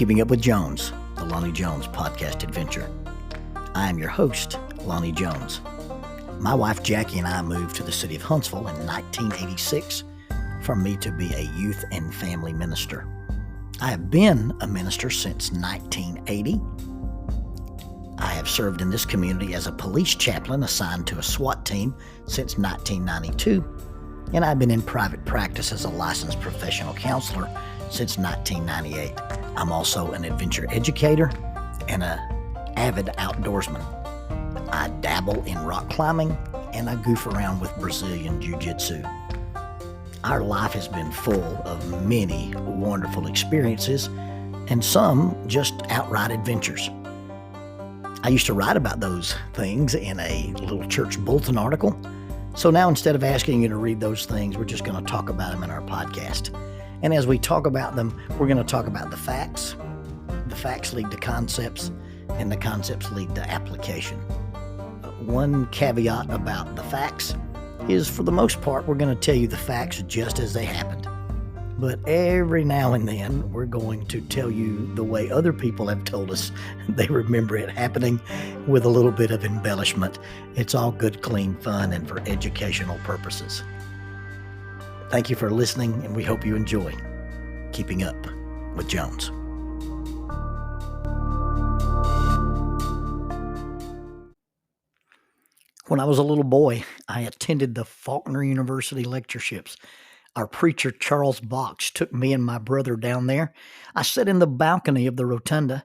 Keeping Up with Jones, the Lonnie Jones podcast adventure. I am your host, Lonnie Jones. My wife Jackie and I moved to the city of Huntsville in 1986 for me to be a youth and family minister. I have been a minister since 1980. I have served in this community as a police chaplain assigned to a SWAT team since 1992, and I've been in private practice as a licensed professional counselor since 1998. I'm also an adventure educator and an avid outdoorsman. I dabble in rock climbing and I goof around with Brazilian Jiu-Jitsu. Our life has been full of many wonderful experiences and some just outright adventures. I used to write about those things in a little church bulletin article. So now instead of asking you to read those things, we're just going to talk about them in our podcast. And as we talk about them, we're going to talk about the facts. The facts lead to concepts, and the concepts lead to application. One caveat about the facts is, for the most part, we're going to tell you the facts just as they happened. But every now and then, we're going to tell you the way other people have told us they remember it happening with a little bit of embellishment. It's all good, clean fun and for educational purposes. Thank you for listening, and we hope you enjoy Keeping Up with Jones. When I was a little boy, I attended the Faulkner University lectureships. Our preacher, Charles Box, took me and my brother down there. I sat in the balcony of the rotunda.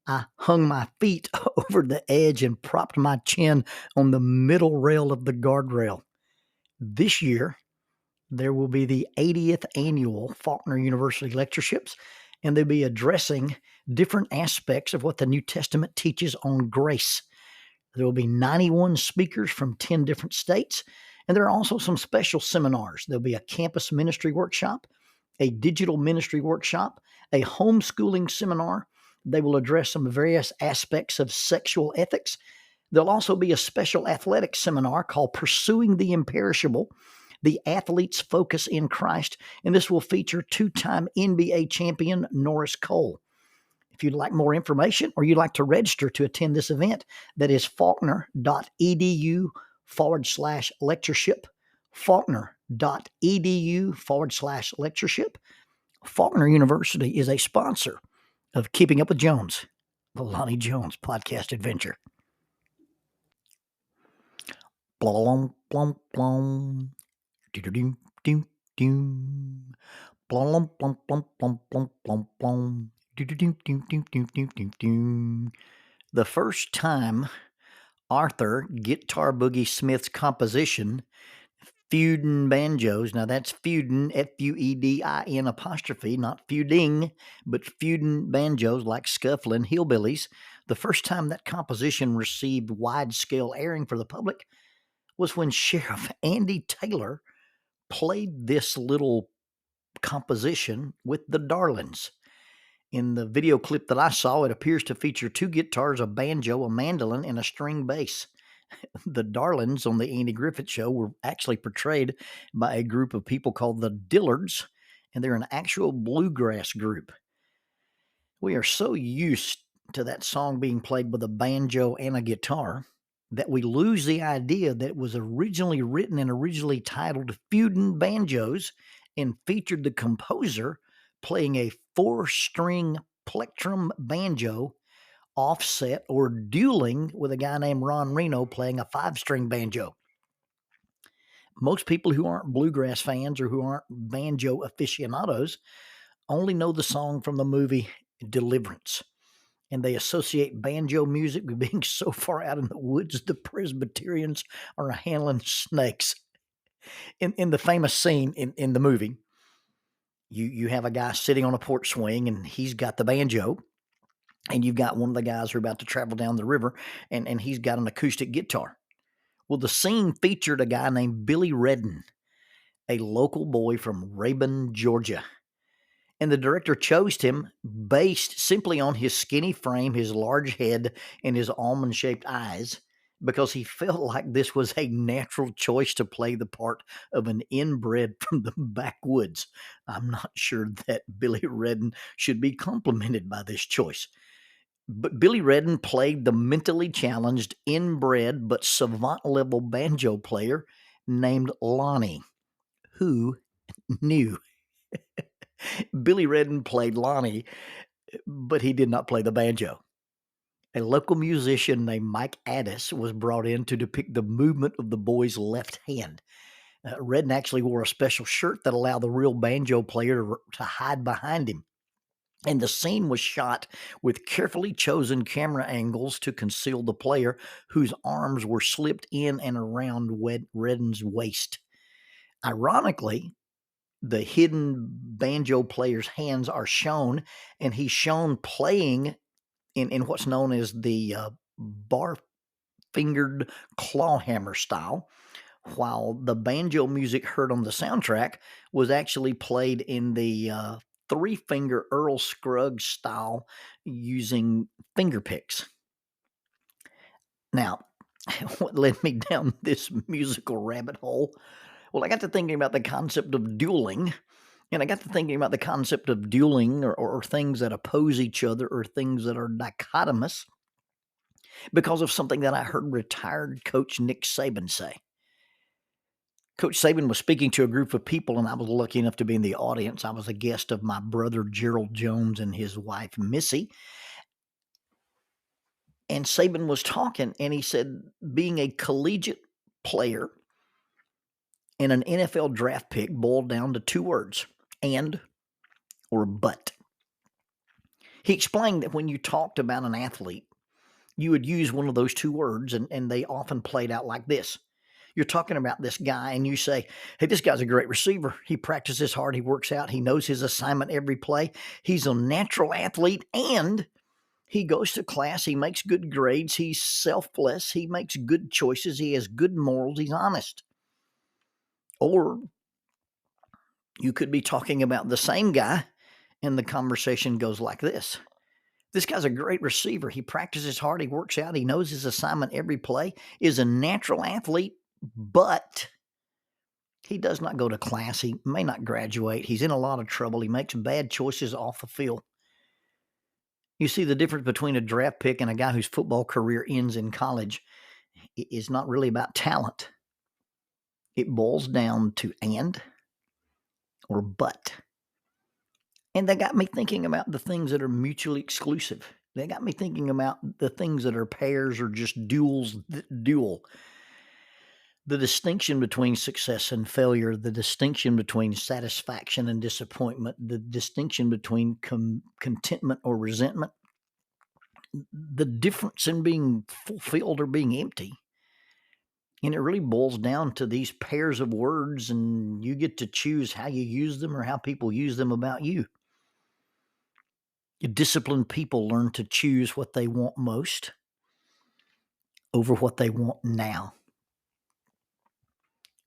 I hung my feet over the edge and propped my chin on the middle rail of the guardrail. This year, there will be the 80th annual Faulkner University lectureships, and they'll be addressing different aspects of what the New Testament teaches on grace. There will be 91 speakers from 10 different states, and there are also some special seminars. There'll be a campus ministry workshop, a digital ministry workshop, a homeschooling seminar. They will address some various aspects of sexual ethics. There'll also be a special athletics seminar called Pursuing the Imperishable, the Athlete's Focus in Christ, and this will feature two-time NBA champion Norris Cole. If you'd like more information or you'd like to register to attend this event, that is faulkner.edu/lectureship, faulkner.edu/lectureship. Faulkner University is a sponsor of Keeping Up with Jones, the Lonnie Jones podcast adventure. Blom, blom, blom. Do-do-do, do-do. Blom, blom, blom, blom, blom, blom, blom. The first time Arthur Guitar Boogie Smith's composition, Feudin' Banjos, now that's Feudin', F-U-E-D-I-N apostrophe, not feuding, but Feudin' Banjos like scuffling hillbillies. The first time that composition received wide-scale airing for the public was when Sheriff Andy Taylor played this little composition with the Darlings. In the video clip that I saw, it appears to feature two guitars, a banjo, a mandolin, and a string bass. The Darlings on the Andy Griffith Show were actually portrayed by a group of people called the Dillards, and they're an actual bluegrass group. We are so used to that song being played with a banjo and a guitar that we lose the idea that it was originally written and originally titled Feudin' Banjos and featured the composer playing a 4-string plectrum banjo offset or dueling with a guy named Ron Reno playing a 5-string banjo. Most people who aren't bluegrass fans or who aren't banjo aficionados only know the song from the movie Deliverance, and they associate banjo music with being so far out in the woods the Presbyterians are handling snakes. In the famous scene in the movie, you have a guy sitting on a porch swing, and he's got the banjo, and you've got one of the guys who are about to travel down the river, and he's got an acoustic guitar. Well, the scene featured a guy named Billy Redden, a local boy from Rabun, Georgia. And the director chose him based simply on his skinny frame, his large head, and his almond-shaped eyes, because he felt like this was a natural choice to play the part of an inbred from the backwoods. I'm not sure that Billy Redden should be complimented by this choice. But Billy Redden played the mentally challenged, inbred, but savant-level banjo player named Lonnie. Who knew? Billy Redden played Lonnie, but he did not play the banjo. A local musician named Mike Addis was brought in to depict the movement of the boy's left hand. Redden actually wore a special shirt that allowed the real banjo player to hide behind him. And the scene was shot with carefully chosen camera angles to conceal the player, whose arms were slipped in and around Redden's waist. Ironically, the hidden banjo player's hands are shown, and he's shown playing in what's known as the bar-fingered clawhammer style, while the banjo music heard on the soundtrack was actually played in the three-finger Earl Scruggs style using finger picks. Now, what led me down this musical rabbit hole? Well, I got to thinking about the concept of dueling, and I got to thinking about the concept of dueling or things that oppose each other or things that are dichotomous because of something that I heard retired coach Nick Saban say. Coach Saban was speaking to a group of people, and I was lucky enough to be in the audience. I was a guest of my brother Gerald Jones and his wife Missy. And Saban was talking, and he said being a collegiate player and an NFL draft pick boiled down to two words: and or but. He explained that when you talked about an athlete, you would use one of those two words, and they often played out like this. You're talking about this guy, and you say, hey, this guy's a great receiver. He practices hard. He works out. He knows his assignment every play. He's a natural athlete, and he goes to class. He makes good grades. He's selfless. He makes good choices. He has good morals. He's honest. Or you could be talking about the same guy, and the conversation goes like this. This guy's a great receiver. He practices hard. He works out. He knows his assignment every play, is a natural athlete, but he does not go to class. He may not graduate. He's in a lot of trouble. He makes bad choices off the field. You see, the difference between a draft pick and a guy whose football career ends in college is not really about talent. It boils down to and or but. And they got me thinking about the things that are mutually exclusive. They got me thinking about the things that are pairs or just duels that duel. The distinction between success and failure, the distinction between satisfaction and disappointment, the distinction between contentment or resentment, the difference in being fulfilled or being empty. And it really boils down to these pairs of words, and you get to choose how you use them or how people use them about you. Disciplined people learn to choose what they want most over what they want now.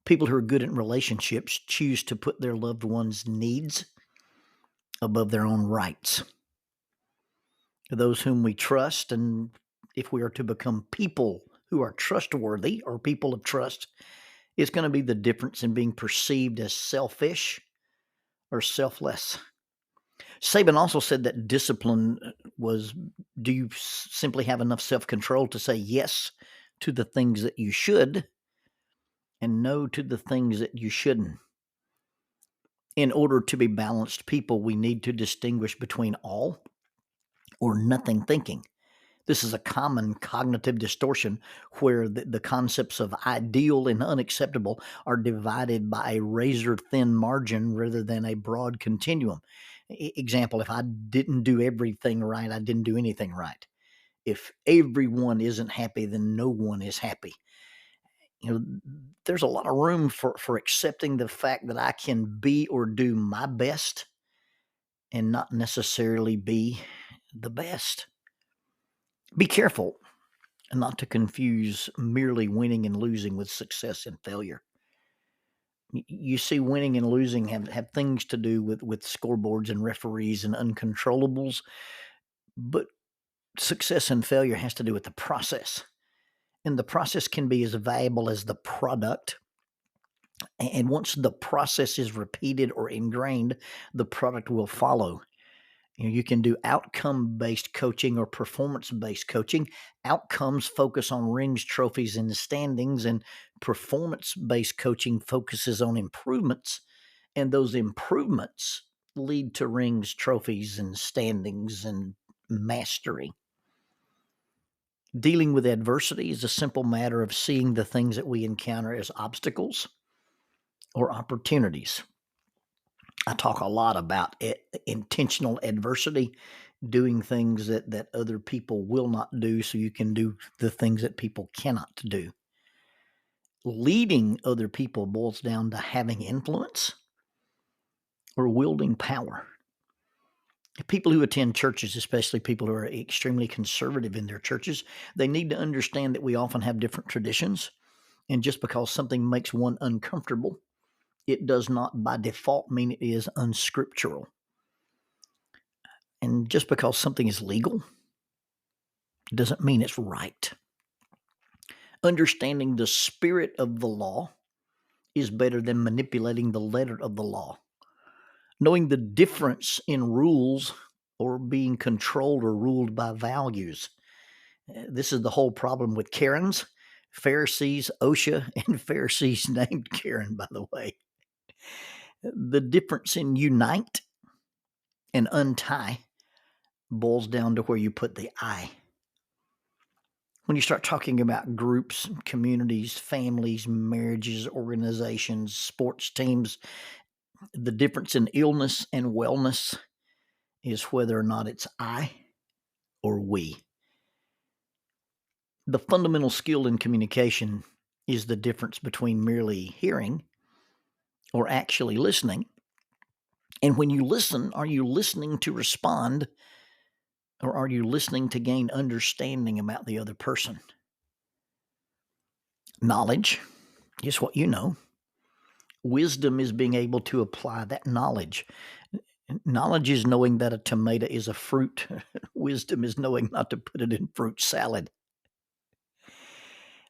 People who are good in relationships choose to put their loved ones' needs above their own rights. Those whom we trust, and if we are to become people who are trustworthy or people of trust, it's going to be the difference in being perceived as selfish or selfless. Saban also said that discipline was, do you simply have enough self-control to say yes to the things that you should and no to the things that you shouldn't? In order to be balanced people, we need to distinguish between all or nothing thinking. This is a common cognitive distortion where the concepts of ideal and unacceptable are divided by a razor-thin margin rather than a broad continuum. Example, if I didn't do everything right, I didn't do anything right. If everyone isn't happy, then no one is happy. There's a lot of room for accepting the fact that I can be or do my best and not necessarily be the best. Be careful not to confuse merely winning and losing with success and failure. You see, winning and losing have things to do with scoreboards and referees and uncontrollables, but success and failure has to do with the process. And the process can be as valuable as the product. And once the process is repeated or ingrained, the product will follow. You can do outcome-based coaching or performance-based coaching. Outcomes focus on rings, trophies, and standings, and performance-based coaching focuses on improvements, and those improvements lead to rings, trophies, and standings and mastery. Dealing with adversity is a simple matter of seeing the things that we encounter as obstacles or opportunities. I talk a lot about intentional adversity, doing things that other people will not do so you can do the things that people cannot do. Leading other people boils down to having influence or wielding power. People who attend churches, especially people who are extremely conservative in their churches, they need to understand that we often have different traditions. And just because something makes one uncomfortable, it does not by default mean it is unscriptural. And just because something is legal doesn't mean it's right. Understanding the spirit of the law is better than manipulating the letter of the law. Knowing the difference in rules or being controlled or ruled by values. This is the whole problem with Karens, Pharisees, OSHA, and Pharisees named Karen, by the way. The difference in unite and untie boils down to where you put the I. When you start talking about groups, communities, families, marriages, organizations, sports teams, the difference in illness and wellness is whether or not it's I or we. The fundamental skill in communication is the difference between merely hearing or actually listening. And when you listen, are you listening to respond or are you listening to gain understanding about the other person? Knowledge is what you know. Wisdom is being able to apply that knowledge. Knowledge is knowing that a tomato is a fruit. Wisdom is knowing not to put it in fruit salad.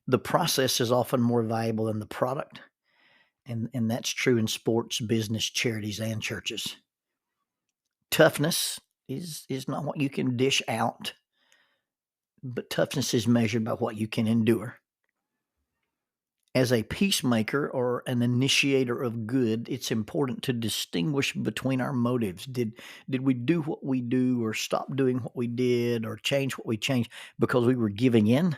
The process is often more valuable than the product. And that's true in sports, business, charities, and churches. Toughness is not what you can dish out, but toughness is measured by what you can endure. As a peacemaker or an initiator of good, it's important to distinguish between our motives. Did we do what we do or stop doing what we did or change what we changed because we were giving in,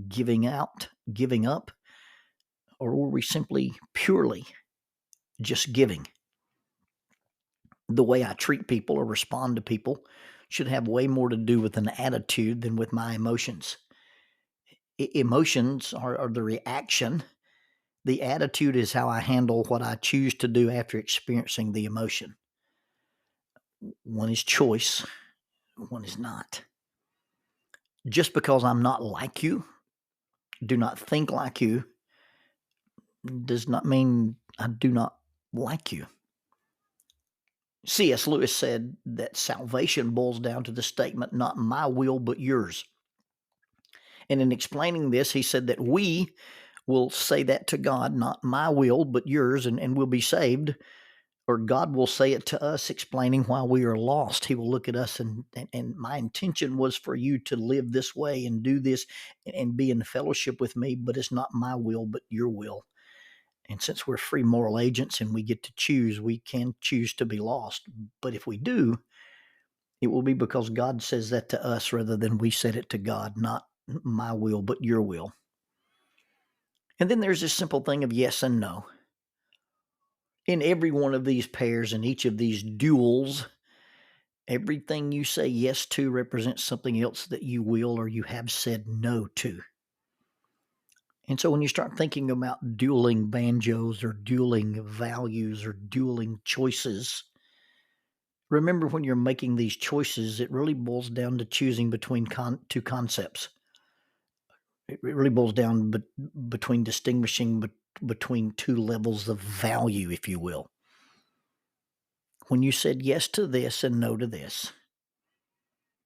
giving out, giving up? Or were we simply purely just giving? The way I treat people or respond to people should have way more to do with an attitude than with my emotions. Emotions are the reaction. The attitude is how I handle what I choose to do after experiencing the emotion. One is choice, one is not. Just because I'm not like you, do not think like you, does not mean I do not like you. C.S. Lewis said that salvation boils down to the statement, not my will, but yours. And in explaining this, he said that we will say that to God, not my will, but yours, and we'll be saved. Or God will say it to us, explaining why we are lost. He will look at us and my intention was for you to live this way and do this and be in fellowship with me, but it's not my will, but your will. And since we're free moral agents and we get to choose, we can choose to be lost. But if we do, it will be because God says that to us rather than we said it to God, not my will, but your will. And then there's this simple thing of yes and no. In every one of these pairs, in each of these duels, everything you say yes to represents something else that you will or you have said no to. And so when you start thinking about dueling banjos or dueling values or dueling choices, remember when you're making these choices, it really boils down to choosing between two concepts. It really boils down between distinguishing between two levels of value, if you will. When you said yes to this and no to this,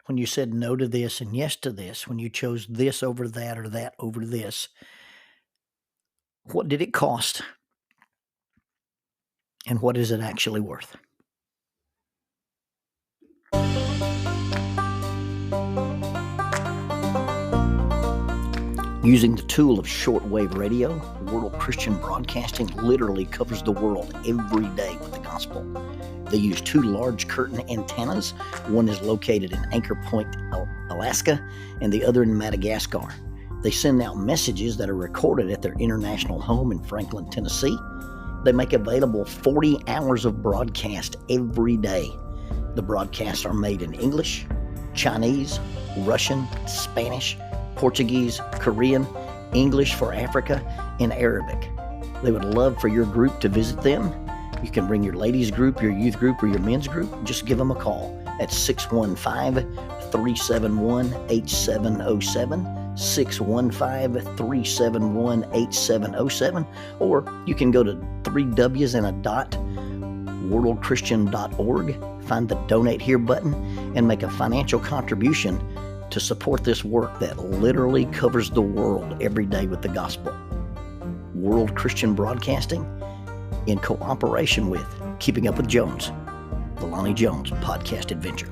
when you said no to this and yes to this, when you chose this over that or that over this, what did it cost? And what is it actually worth? Using the tool of shortwave radio, World Christian Broadcasting literally covers the world every day with the gospel. They use 2 large curtain antennas. One is located in Anchor Point, Alaska, and the other in Madagascar. They send out messages that are recorded at their international home in Franklin, Tennessee. They make available 40 hours of broadcast every day. The broadcasts are made in English, Chinese, Russian, Spanish, Portuguese, Korean, English for Africa, and Arabic. They would love for your group to visit them. You can bring your ladies group, your youth group, or your men's group. Just give them a call at 615-371-8707, 615-371-8707, or you can go to 3Ws worldchristian.org, find the Donate Here button, and make a financial contribution to support this work that literally covers the world every day with the gospel. World Christian Broadcasting, in cooperation with Keeping Up with Jones, the Lonnie Jones podcast adventure.